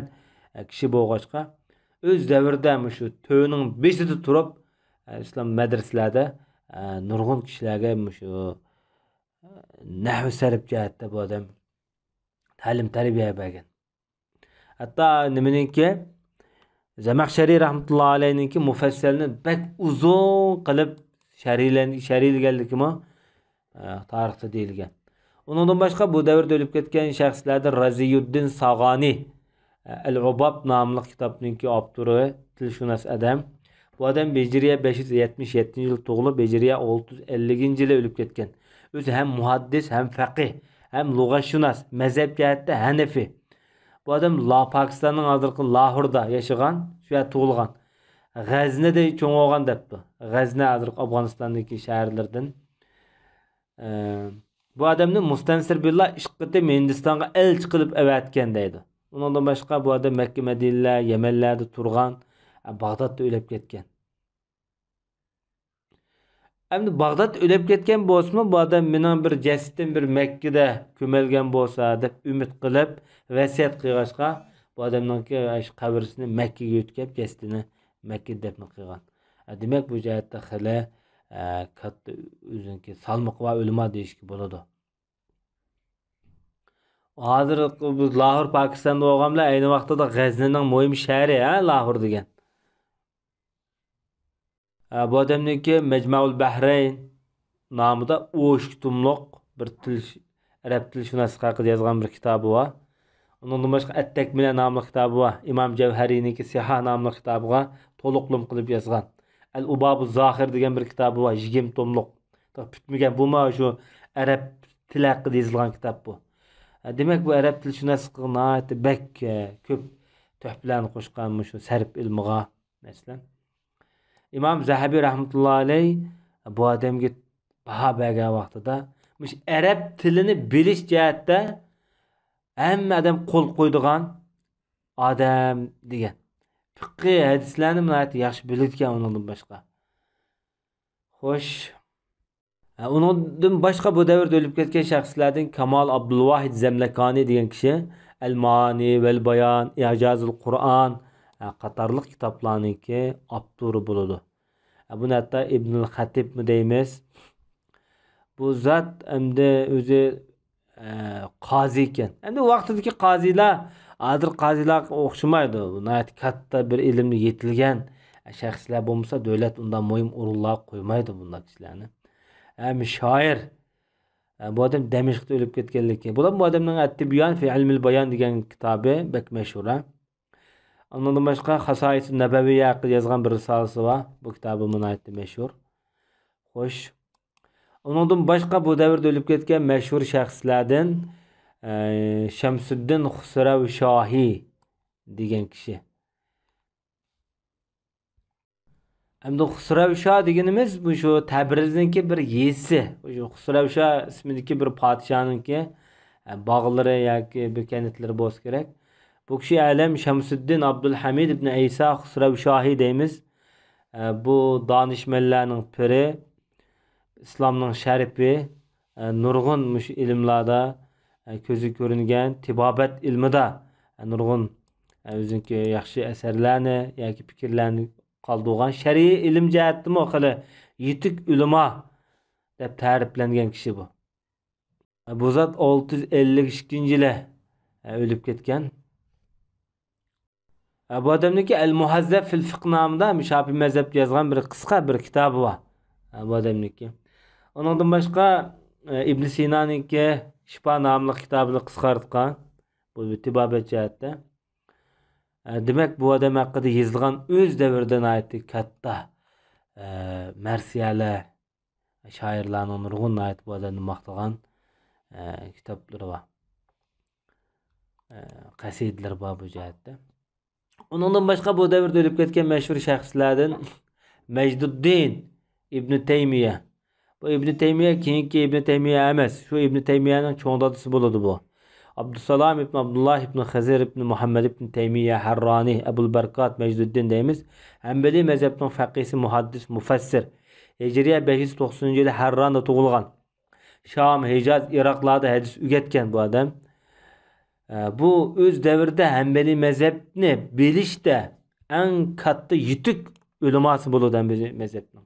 S1: kishi bo'lg'achqa o'z davrida shu to'yning beshida turib islom madrasalarida nurg'un kishilarga shu nahv sarf jihatda bu odam ta'lim tarbiya bergan. Hatto nimaniki Zamaxshariy rahmatullohi alayhiniki mufassalni bak uzun qilib sharhlanganligimi tarixda deyilgan. Ondan başqa bu davrda o'lib ketgan shaxslardan Raziyuddin Sag'ani Al-Ubab nomli kitobninki avtori, tilshunos adam. Bu odam Hijriya 577-yil tug'ilib, Hijriya 650-yili o'lib ketgan. O'zi ham muhaddis, ham faqih, hem lug'atshunos, mazhab jihatda Hanafi. Bu adam Pakistan'ın hazırkı Lahor'da yaşagan, şu yer tug'ilgan. G'aznida cho'ng bo'lgan debdi. G'azni hazır Afg'onistondagi shaharlardan. Bu adamni Mustansir Billah ishqiti Hindistonga elchi qilib avatgan deydi. Undan boshqa bu adam Makka, Madina, Yamanlarda turgan, Bag'dodda o'lib ketgan. Endi Bag'dod o'lib ketgan bo'lsa, bu adam mening bir jasadim bir Makkada ko'milgan bo'lsa deb umid qilib vasiyat qilg'achqa, bu adamning qabrisini Makkaga o'tkazib jasadini Makka dafn qilgan. Demak bu jihatda xili katta o'zinki salmoq va ulamo deyishga bo'ladi. Hozir biz Lahor Pokistonda bo'lganlar ayni vaqtida G'aznining muhim shahri, Lahor degan. Bu adamniki Majmaul Bahrayn nomida o'shtumliq bir til arab tilshunosi haqida yozgan bir kitobi bor. Undan boshqa At-Takmila nomli kitobi bor. Imom Javhariyniki Siha nomli kitobiga to'liqlim qilib yozgan. Al-Ubabu Zohir degan bir kitobi bor, 20 tomliq. Bitmagan bu ma shu arab tili haqida yozilgan kitob bu. Demak bu arab tilshunosi bak ko'p tuhfalarni qo'shgan shu sarf ilmiga masalan. İmam Zahabi rahmetullahi alayh bu adamga baho bergan vaqtida mush arab tilini bilish jihatda hamma adam qo'l qo'ydigan odam degan. Fiqh hadislarni nihoyat yaxshi biladigan undan boshqa. Xo'sh. Undan boshqa bu davrda o'lib ketgan shaxslardan Kamal Abdulvahid Zamlakani degan kishi Al-Mani vel Bayan, İcazul Qur'an qatorliq kitoblarniki avtori bo'ladi. Buni hatta İbnül Xatib mi deymiz? Bu zat endi o'zi qozi ekan. Endi vaqtidagi qozilar hozir qozilar o'xshamaydi. Nihoyat katta bir ilmni yetilgan shaxslar bo'lmasa, davlat undan muhim o'rinlar qo'ymaydi bunday kishilarni. Shoir bu odam Damashqda o'lib ketganligi. Bu odamning At-Tibyan fi ilmil bayan degan kitobi bek mashhur. Ondan başqa Xasais-i Nabaviyya haqida yozgan bir risolasi bor. Bu kitobi nihoyatda mashhur. Xo'sh. Ondan başqa bu davrda o'lib ketgan mashhur shaxslardan Shamsuddin Xusravshohi degan kishi. Endi Xusravshoh deganimiz bu shu Tabrizniki bir yesi. Shu Xusravshoh ismidagi bir podshohniki bog'lari yoki bir kanatlari bo'lsa kerak. Bu kishi alam Shamsuddin Abdulhamid ibn Isa Xusravshohi deymiz. Bu donishmandlarning piri, islomning sharifi, nurg'un ilmlarda ko'zi ko'ringan tibobat ilmida nurg'un o'ziniki yaxshi asarlarni yoki fikrlarni qoldirgan shar'iy ilm jihatdan o'qili yetuk ulamo deb ta'riflangan kishi bu. Bu zot 652-yili o'lib ketgan. Bu adamniki Al-Muhazzab fil fiqh nomida Shafiy mazhabga yozgan bir qisqa bir kitobi bor. Bu adamniki. Ondan boshqa Ibn Sina'niki Shifa nomli kitobini qisqartgan. Bu tibobat jihatda. Demak bu odam haqida yozilgan o'z davridan aytdi katta marsiyalar shoirlarning nurg'un aytib bu odamni maqtagan kitoblari bor. Qasidalar bor bu jihatda. Ondan başqa bu davrda o'lib ketgan mashhur shaxslardan Majduddin Ibn Taymiya. Bu Ibn Taymiya keyingi Ibn Taymiya emas. Shu Ibn Taymiyaning cho'ng dadasi bo'ladi bu. Abdussalam ibn Abdullah ibn Xazir ibn Muhammad ibn Taymiya Harrani Abul Barkat Majduddin deymiz. Hanbali mazhabining faqihsi, muhaddis, mufassir. Hijriya 590-yili Harranda tug'ilgan. Sham, Hijaz, Iroqlarda hadis o'rgatgan bu odam. Bu o'z davrida Hanbali mazhabni bilishda eng katta yutuq ulamosi bo'ladi Hanbali mazhabning.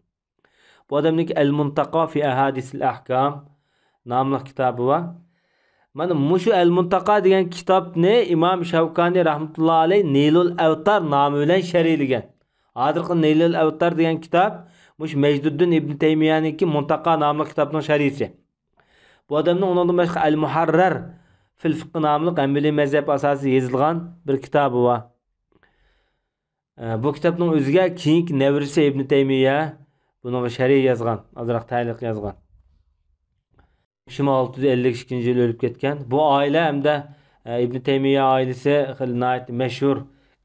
S1: Bu odamning Al-Muntaqa fi Ahadisil Ahkam nomli kitobi bor. Mana mushu Al-Muntaqa degan kitobni Imom Shavkani rahmatullohi alayh Nailul Awtar nomi bilan sharhlagan. Hozirgi Nailul Awtar degan kitob mush Majduddin ibn Taymiyaniki Muntaqa nomli kitobning sharhisi. Bu odamning undan boshqa Al-Muharrar fil fiqh nomli Hanbali mazhab asosiy yozilgan bir kitobi bor. Bu kitobning o'ziga keyingi navrisi Ibn Taymiya buni sharh yozgan, ozroq ta'liq yozgan. Şimdi 652 yıl ölüp ketken. Bu aile hem de İbn Teymiye ailesi nayet meşhur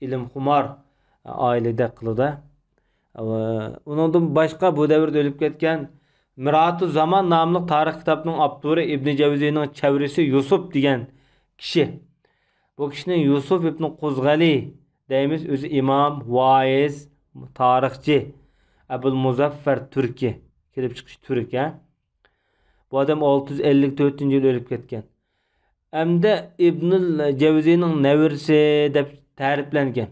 S1: ilimxumar ailede kılıda. Ondan başka bu devirde ölüp ketken Miratu Zaman namlı tarih kitabının Abdurı İbn Cevzi'nin çevresi Yusuf diyen kişi. Bu kişinin Yusuf İbn Kuzgali deyimiz özü imam, vaiz, tarihçi. Ebul Muzaffer Türki. Kelip çıkış Türk ya. Bu adam 654 yıl ölüp ketken. Hem de İbnül Cevzi'nin nevirsi dep tariflengen.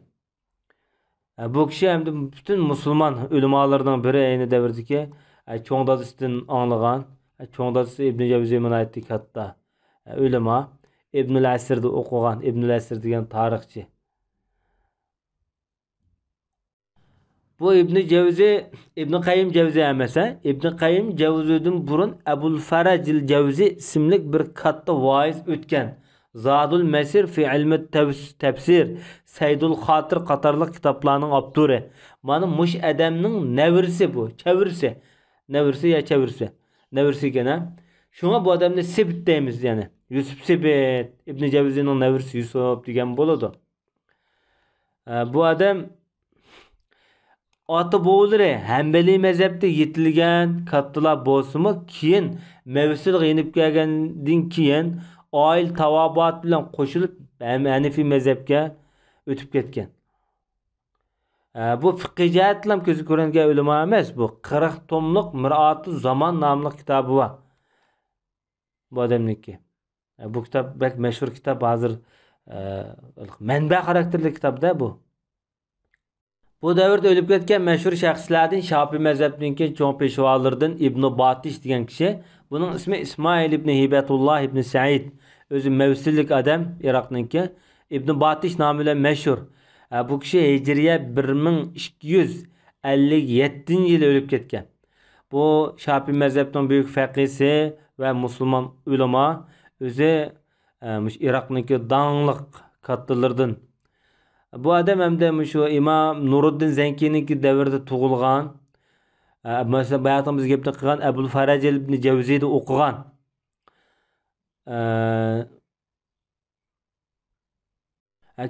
S1: Bu kişi hem de bütün Müslüman ulemalardan biri aynı devirdeki çoğun dadısından anlagan, çoğun dadısı İbn Cevzi menayettik hatta ulema İbnül Asir'de okugan, İbnül Asir degan tarihçi. Bu İbn Cevzi, İbn Kayyim Cevzi emese, İbn Kayyim Cevzi'den burun Ebul Faracil Cevzi isimli bir katta vaiz ötken. Zadul Mesir fi ilmi tefsir, Seydul Hatır qatarlıq kitaplarının abduri. Mana muş adamның nevirsi bu, çevirsi. Nevirsi ya çevirsi. Nevirsi gene. Şuna bu adamni Sibit deymiz yani. Yusuf Sibit, İbn Cevzi'nin nevirsi Yusuf degan boladı. Bu adam ata boğulları Hanbeli mezhepte yetilgen kattılar bolsumu keyin mevsil giyinip gelgendin keyin ail tavabat bilen koşulup Hanefi mezhepke ötüp ketken. Bu fiqhi jihatdan ko'zi ko'ringan ulamo emas, bu 40 tomliq Mir'atu Zaman nomli kitobi bor. Bu odamniki. Bu kitob bek mashhur kitob, hozir manba xarakterli kitobda bu. Bu davrda ölüp ketken meşhur şahslardan Şafi mezhebinki çoğun peşvalardan İbn Batiş degan kishi. Bunun ismi İsmail ibn Hibetullah ibn Said. Özü mevsillik adam Irak'nınki. İbn Batiş namıyla meşhur. Bu kishi Hicriye 1257 yıl ölüp ketken. Bu Şafi mezhebinin büyük fakisi ve Müslüman ulema. Özü Irak'nınki dağınlık katlılardan. Bu adam hem de şu İmam Nuruddin Zenki'ninki devirde tug'ilgan. Mesela bayatımız gepni qilgan Ebul Faraj ibn Cevzi'de o'qigan.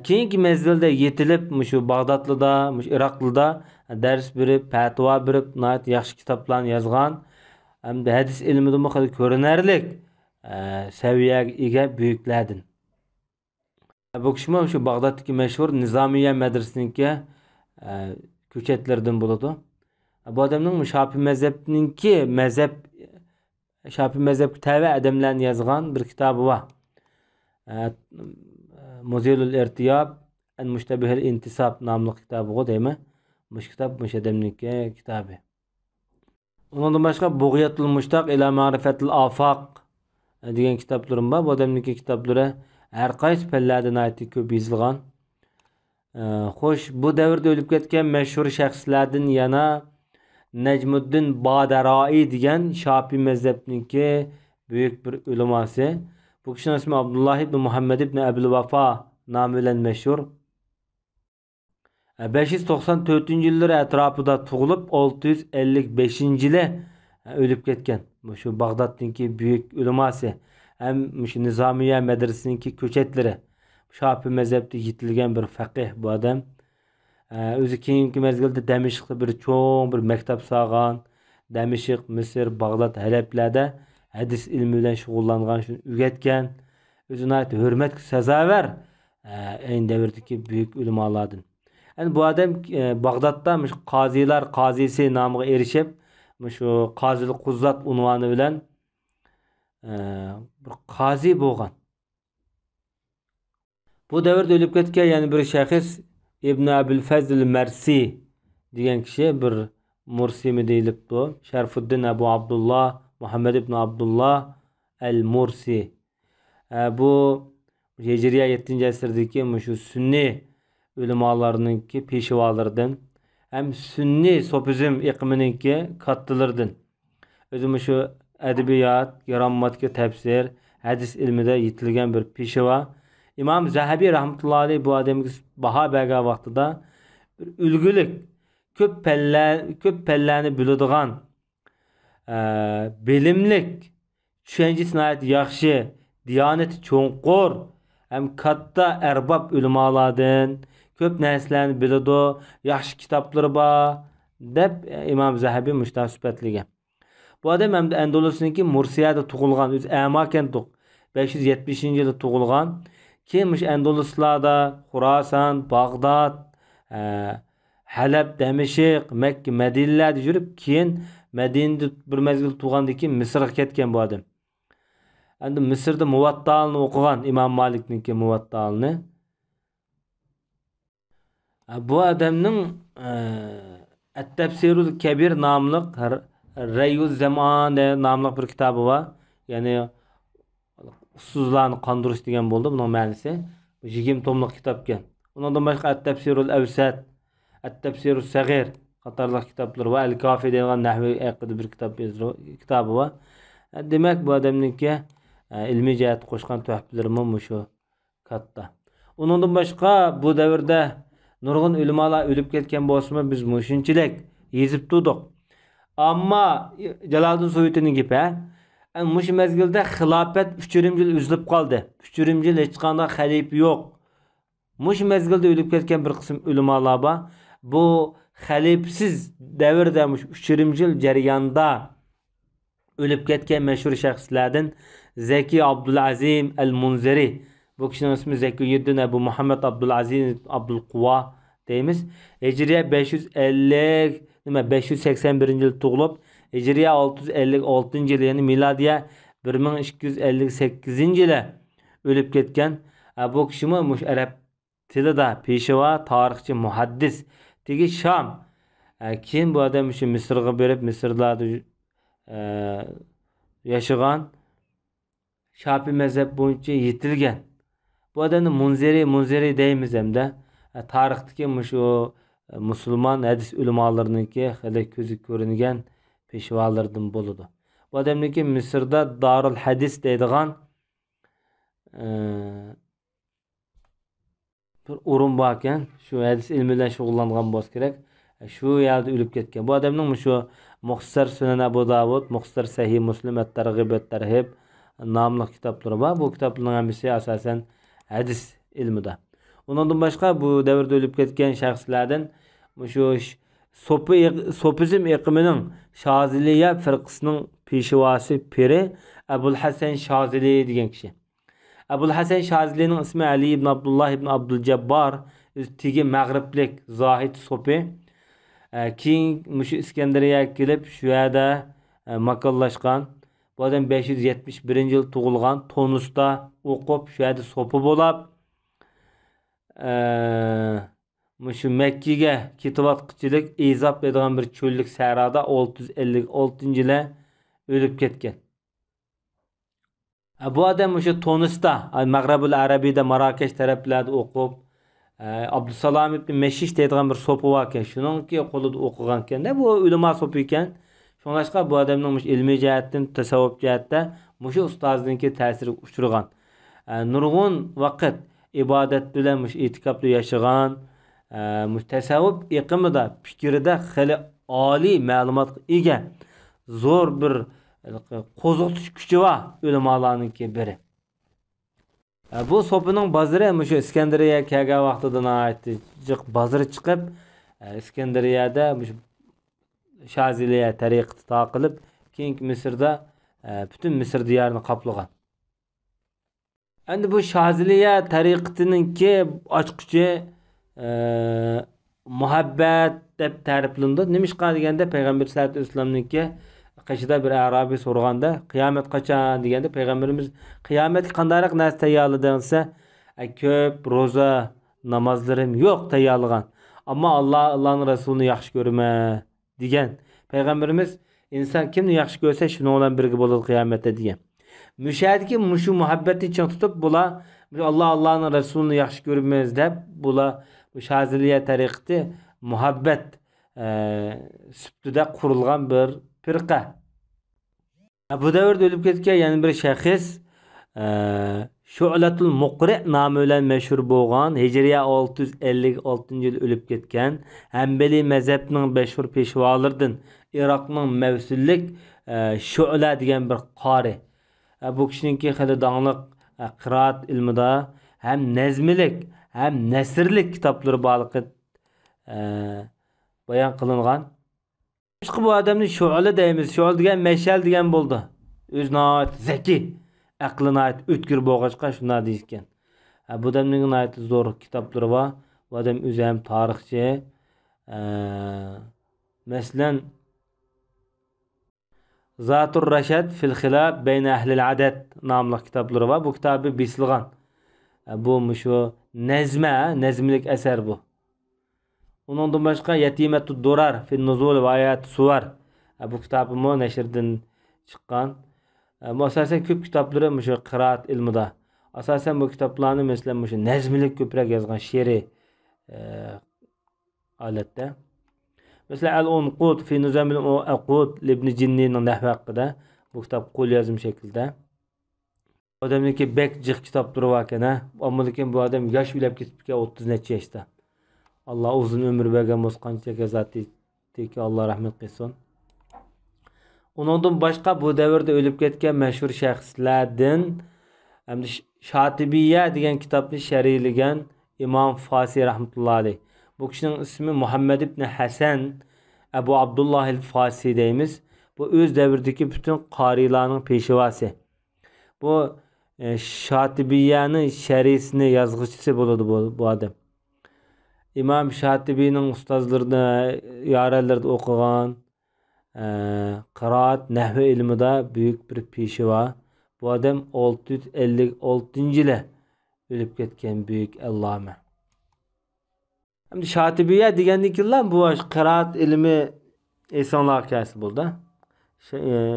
S1: Keyingi mezgilda yetilib shu Bag'dodda, Iroqda dars berib, fatvo berib, nihoyat yaxshi kitoblarni yozgan. Hamda hadis ilmida ko'rinarli saviyaga ega buyuklardan. Bu kişi şu Bağdat'taki meşhur Nizamiye medreseninki köçetlerden buludu. Bu adamın Şafi mezhebininki Şafi mezhep teve adamlarını yazgan bir kitabı var. Muzilul İrtiyab en Müştebihil İntisab namlı kitabı o değil mi? Bu kitap bu adamınki kitabı. Ondan başka Buğyatul Muştaq ila Marifetul Afaq degan kitaplarım var. Bu adamınki kitapları her qaysi pellerden ayeti köp yazılgan. Xo'sh, bu davrda ölüp ketken meşhur şahslardan yana Necmuddin Badarai degan Şafi mezhebininki büyük bir uleması. Bu kişinin ismi Abdullah ibn Muhammed ibn Ebil Vafa namıyla meşhur. 594 yılları etrafında tug'ilib 655 yılı ölüp ketken. Şu Bağdat'taki büyük uleması. Hem şu Nizamiye medreseninki köçetleri. Şafi mezhepte yetilgen bir fakih bu adam. Özü keyinki mezgilde Demişik'te bir çoğun bir mektep sağan. Demişik, Mısır, Bağdat, Halep'lerde hadis ilmiyle şugullangan şunu ügetken. Özü nayet hürmet sezaver. En devirdeki büyük ulemalardan. Yani bu adam Bağdat'ta Qazilar Qazisi namına erişip şu Qazilik Kuzzat unvanı bilen bir qazi bo'lgan. Bu davrda ölüp ketken yani bir şahıs İbn Abil Fazl Mersi degan kishi bir Mursi mi deyilibdi. Şerfuddin Abu Abdullah Muhammed ibn Abdullah el Mursi. Bu Hicriye 7. asırdaki şu Sünni ulemalarınınki peşvalardan hem Sünni sofizm iqimininki kattılardan. Özüm şu edebiyat, grammatik tefsir, hadis ilmide yetilgen bir peşva. İmam Zahabi rahmetullahi aleyh bu adamın baha bergan vaqtida bir ülgülük köp pellani biladigan bilimlik Düşüncesi nəhayət yaxşı, diyaneti çoğunqur, hem katta erbab ulamalardan köp nərsələrini biladi, yaxşı kitapları var deb İmam Zahabi müştah sübətləgan. Bu adam hem de Endolus'unki Mursiyada tug'ilgan, o'zi Amaken 570-yilda tug'ilgan. Keyin Endoluslarda Xurasan, Bag'dod, Halab, Damashq, Makka, Madinalarda yurib, keyin Madinada bir mezgil tug'gandan keyin Misrga ketgan bu adam. Endi Misrda Muvatta'ni o'qigan, Imom Malikniki Muvatta'ni. Bu adamning At-Tafsirul Kabir nomli Rayuz Zaman nomli bir kitobi bor. Ya'ni ussuzlarni qondirish degan bo'ldi buning ma'nosi. 20 tomlik kitob ekan. Undan boshqa At-Tafsirul Awsat, At-Tafsirus Sag'ir qatorliq kitoblar va Al-Kafi degan nahviy haqida bir kitobi bor. Demak, bu adamniki ilmiy jihat qo'shgan tuhfalarimi shu katta. Undan boshqa bu davrda nurg'un ulamolar o'lib ketgan bo'lsa-mu, biz shunchalik yezib turdik. Ammo Jaloliddin Suyutining gapi, mush mezgilda xilofat 3,5 yil uzilib qoldi. 3,5 yil hech qanday xalifa yo'q. Mush mezgilda o'lib ketgan bir qism ulamolar bor. Bu xalifasiz davrda 3,5 yil jarayonda o'lib ketgan mashhur shaxslardan Zaki Abdulazim al-Munziri. Bu kishining ismi Zakiyuddin Abu Muhammad Abdulaziz Abdul Quva deymiz. Hijriya 581-yil tug'ilib, Hijriya 656-yil, ya'ni milodiya 1258-yili o'lib ketgan. Bu kishi mush arab tilida peshva, tarixchi, muhaddis, tegi Sham. Keyin bu odam shu Misrga berib, Misrlarda yashagan, Shafiy mazhab bo'yicha yetilgan. Bu adamni Munziri deymiz hamda. Tarixdagi shu musulmon hadis ulamolariniki hali ko'zi ko'ringan peshvalardan bo'ladi. Bu odamniki Misrda Darul Hadis deydigan bir o'rin bor ekan. Shu hadis ilmi bilan shug'ullangan bo'lsa kerak. Shu yerda o'lib ketgan. Bu odamning shu Muxtasar Sunan Abu Davud, Muxtasar Sahih Muslim, At-Targhib At-Tarhib nomli kitoblari bor. Bu kitoblarning hammasi asosan hadis ilmida. Ondan boshqa bu davrda o'lib ketgan shaxslardan shu Sopizm iqimining Shoziliya firqasining peshvosi piri Abul Hasan Shozili degan kishi. Abul Hasan Shozilining ismi Ali ibn Abdullah ibn Abdul Jabbar, tigi mag'riblik zohid sopi. Keyin mush Iskandariyaga kelib, shu yerda makonlashgan. Bu odam 571-yil tug'ilgan, Tunusda o'qib, shu yerda sopi bo'lib, shu Makkaga ketayotqichilik Izab degan bir cho'llik sahrada 656-yilda o'lib ketgan. Bu odam o'sha Tunusda, Mag'ribul Arabiyda, Marokash taraflarda o'qib, Abdusalom ibn Meshish degan bir so'pi bor ekan. Shuningki qo'lida o'qigan ekan. Bu ulamo so'pi ekan. Shunlashqa bu odamning ilmiy jihatdan, tasavvuf jihatda mushu ustozninki ta'siri uchirgan. Nurg'un vaqt ibodat bilan e'tikofda yashagan, tasavvuf iqimida, fikrida xili oliy ma'lumotga ega zo'r bir qo'zg'atish kuchi bor ulamolarninki biri. Bu so'pining bozori mushu Iskandariyaga kelgan vaqtida jiq bozori chiqib, Iskandariyada Shoziliya tariqati taqilib, keyingi Misrda butun Misr diyorini qoplagan. Endi bu Shoziliya tariqatininki ochqichi muhabbat deb ta'riflandi. Nimishqa deganda Payg'ambar sollallohu alayhi vasallamninki qishida bir arabiy so'raganda, qiyomat qachon deganda Payg'ambarimiz qiyomatga qanday narsa tayyorladi desa, ko'p roza namozlarim yo'q tayyorlagan. Ammo Allohning rasulini yaxshi ko'raman degan. Payg'ambarimiz inson kimni yaxshi ko'rsa, shuni bilan birga bo'ladi qiyomatda degan. Mushadiki mushu muhabbatni ching tutib, bular Allohning rasulini yaxshi ko'ramiz deb, bular bu Shoziliya tariqati muhabbat sübtida qurilgan bir firqa. Bu davrda o'lib ketgan yana bir shaxs Shu'latul Muqri nomi bilan mashhur bo'lgan, Hijriya 656-yil o'lib ketgan Hanbali mazhabining mashhur peshvolaridan Iroqning Mavsullik Shu'la degan bir qori. Bu kişininki hali dağınık qiraat ilmida hem nezmilik hem nesirlik kitapları bağlıqı bayan kılıngan. Başka bu adamni şu'la deymiz. Şu'l degan meşal degan bo'ldi. O'zini ait zeki, aqlına ait ötkür bo'lg'achqa shunday deyishgan. Bu adamning ait zo'r kitapları var. Bu adam o'zi ham tarixchi. Masalan Zatur Rashad fil xilaf bayna ahlil adat nomli kitapları var. Bu kitabı bisilgan. Bu şu nezmilik eser bu. Ondan başka Yetimetud Durar fil Nuzul ve Ayat Suvar. Bu kitabımı neşirden çıkan. Asasen köp kitapları şu kıraat ilmida. Asasen bu kitaplarını mesela şu nezmilik köprek yazgan şiiri alette. Mesela El-Unqud fi Nuzamil Uqud Libni Cinni'nin nehvi hakkında. Bu kitap kol yazım şekilde. Adamdaki bek cık kitapları varken ama bu adam yaş bilep gitip 30 neçe yaşta. Allah uzun ömür vergen bozkanca kezati ki Allah rahmet kılsın. Ondan başka bu devirde ölüp ketken meşhur şahslardan hem de Şatibiye degan kitapni şerhligan İmam Fasi rahmetullahi aleyh. Bu kişinin ismi Muhammed ibn Hasan Ebu Abdullah el-Fasi deymiz. Bu öz devirdeki bütün qarilarning peşivasi. Bu Şatibiye'nin şerhisini yazgıçısı buludu bu adam. İmam Şatibi'nin ustazlarını yarelerde okugan qiraat nahvi ilmida büyük bir peşiva. Bu adam 656 yılı ölüp ketken büyük allame. Hem de Şatibiye degendikiler bu qiraat ilmi esonlar hikayesi buldu.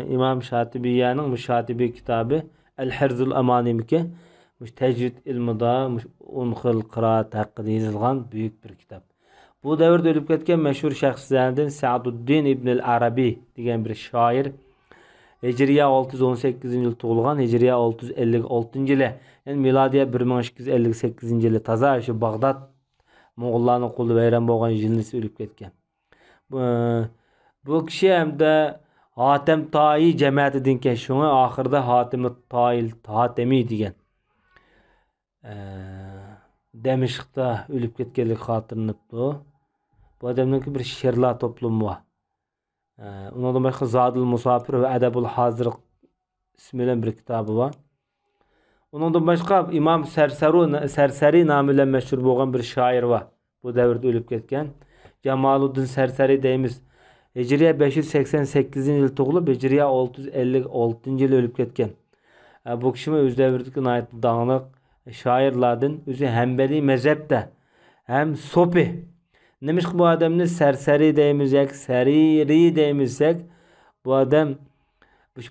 S1: İmam Şatibiye'nin bu Şatibi kitabı El-Hirzul Amanimki tecvid ilmida on xil qiraat hakkında yazılgan büyük bir kitap. Bu devirde ölüp ketken meşhur şahslardan Sa'duddin İbn Arabi degan bir şair. Hicriye 618 yıl tug'ilgan, Hicriye 656 yılı. Yani miladiye 1258 yılı taza şu Bağdat Moğollarning qo'lida bayram bo'lgan yilnisi ölüp ketgan. Bu kishi hamda Hatem Tayi cemiyetidan keyin shunga oxirida Hatemi degan Demişik'te ölüp ketkenlik hatırlanıptı. Bu adamın bir şiirlar toplumu var. Ondan başka Zadul Musafir ve Edebul Hazır ismiyle bir kitabı var. Ondan başka İmam Serseri namıyla meşhur olan bir şair var. Bu devirde ölüp ketken. Cemaluddin Serseri deyimiz. Hicriye 588 yıl tug'ilib, Hicriye 656 yıl ölüp ketken. Bu kişi öz devirdeki ait dağınık şairlardan özü Hanbeli mezhepte hem Sopi. Neymiş bu adamını Serseri deyimizsek, Seriri deyimizsek bu adam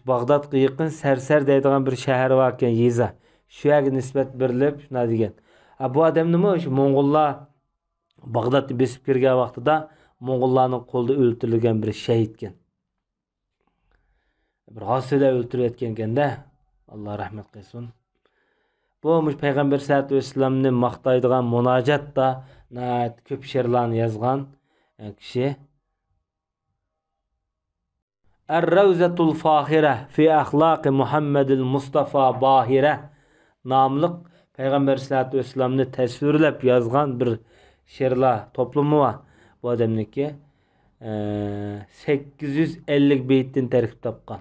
S1: Bağdat yakın Serser deydiğen bir şehir varken Yiza. Şu yerge nispet berilip şuna degen. Bu adam nima şu Moğollar Bağdat'ı besip kirgen vaqtida Moğollarning qo'lida o'ltirilgan bir şehitken. Bir g'asida o'ltirib etkenkanda Allah rahmet qilsin. Bu Peygamber sallallohu alayhi vasallamni maqtaydigan munojatda ko'p she'rlarni yozgan kishi. Er-Ravzatul Fahira fi ahlaqi Muhammedil Mustafa Bahira nomli Peygamber sallallohu alayhi vasallamni tasvirlab yozgan bir she'rlar toplumu var. Bu adamniki 850 beytden terkip topgan.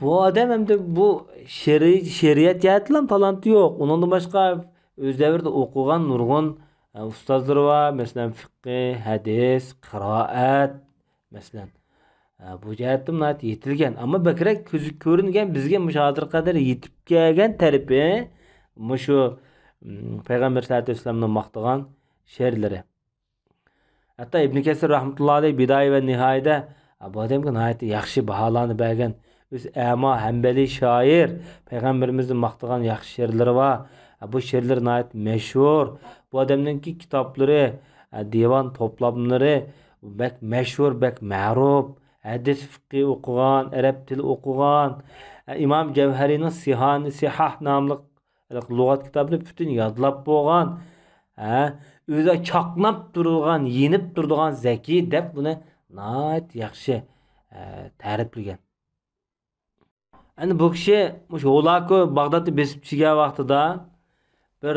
S1: Bu adam hem de bu şeriyat yatılan talantı yok. Ondan başka öz devirde okugan nurgun ustazları var. Mesela fıkıh, hadis, kıraat. Mesela bu cihetim nati yetilgen. Ama bakırek görüngen bizge müşahadır kadar yetip gelgen tarifi şu Peygamber sallallahu aleyhi ve sellem'den maqtagan şerleri. Hatta İbn Kesir rahmetullahi aleyh Bidaye ve Nihayede bu adamga nayeti yaxshi baholanib bergan o'zi ama Hanbeli şair Peygamberimizning maqtagan yaxshi she'rlari var. Bu she'rlar nayet meşhur. Bu adamninki kitoblari, divan toplamlari bek meşhur, bek ma'ruf. Hadis fiqh o'qigan, arab tili o'qigan. İmam Cevheri'nin Sihah namli lug'at kitobini bütün yodlab bo'lgan. O'zi chaqnab turilgan, yenib turadigan zaki deb buni nayet yaxshi ta'riflagan. Endi bu kishi mush Holako Bag'dodni besib chigan vaqtida bir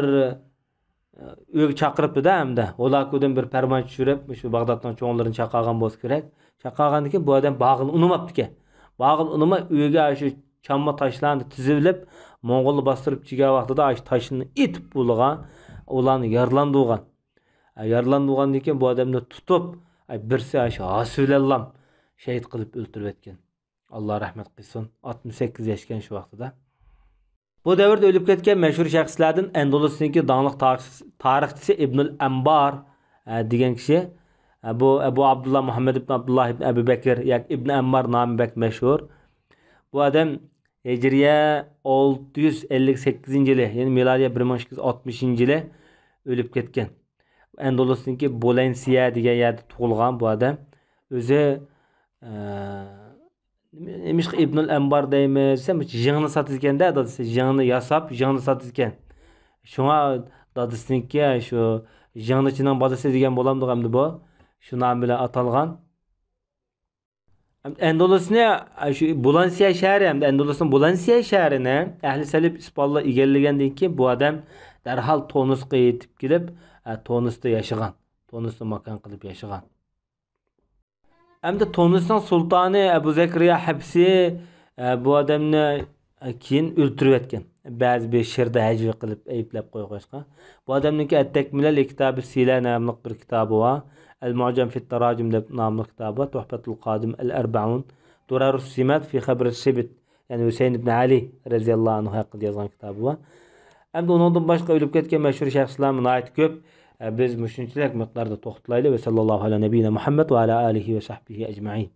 S1: uyga chaqiribdi-da hamda. Holakodan bir farmon tushirib, shu Bag'doddan cho'nglarini chaqirgan bo'lsa kerak. Chaqirgandan keyin bu odam bag'ini unumabdi-ki. Bag'ini unumay uyga shu chamma toshlarni tizilib, Mo'ng'olni bostirib chigan vaqtida shu toshni itib bo'lgan, ularni yarlandırgan. Yarlandırgandan keyin bu odamni tutib, birsi shu Hasbilallam shahid qilib o'ltirib etgan. Allah rahmet qilsin. 68 yaşken şu vaqtida. Bu davrda o'lib ketgan mashhur shaxslardan Andalusdagi dаңlıq tarixchisi Ibnul Ambar degan kishi. Bu Abu Abdullah Muhammad ibn Abdullah ibn Abu Bakr yoki Ibn Ammar nomi bak mashhur. Bu odam Hijriye 658 yili, ya'ni milodiy 1260 yili o'lib ketgan. Andalusdagi Bolensiya degan yerda tug'ilgan bu odam. O'zi Nemiş İbnül Embar deymiz. Sen jığını satırken de dadısı jığını yasap jığını satırken. Şuna dadısının ki şu jığını içinden bazısı diyen bolamdı hem de bu. Şu nam bile atalgan. Endolus'un şu Bulansiya şehri hem de Endolus'un Bulansiya şehrine ehli salib İspanyollar egellagandan keyin bu adam derhal Tunus'a yetib kelib Tunus'ta yaşagan. Tunus'ta makan qilib yaşagan. Hem de Tunus'un sultanı Ebu Zekriya Hapsi bu adamni keyin o'ltirib etgan. Ba'zi bir she'rda hajv qilib ayblab qo'ygan. Bu adamniki At-Takmila kitobi Sila nomli bir kitobi va Al-Mu'jam fi at-Tarajum deb nomli kitobi va Tuhfatul Qadim al-Arba'un Durarus Simat fi Khabr as-Sibt, ya'ni Husayn ibn Ali radhiyallohu anhu haqida yozgan kitobi va hamda undan boshqa o'lib ketgan mashhur shaxslar nihoyat ko'p. Biz mushunchalik miqdorda to'xtalaylik va sallallohu ala nabiyina Muhammad va ala alihi va sahbihi ajma'in.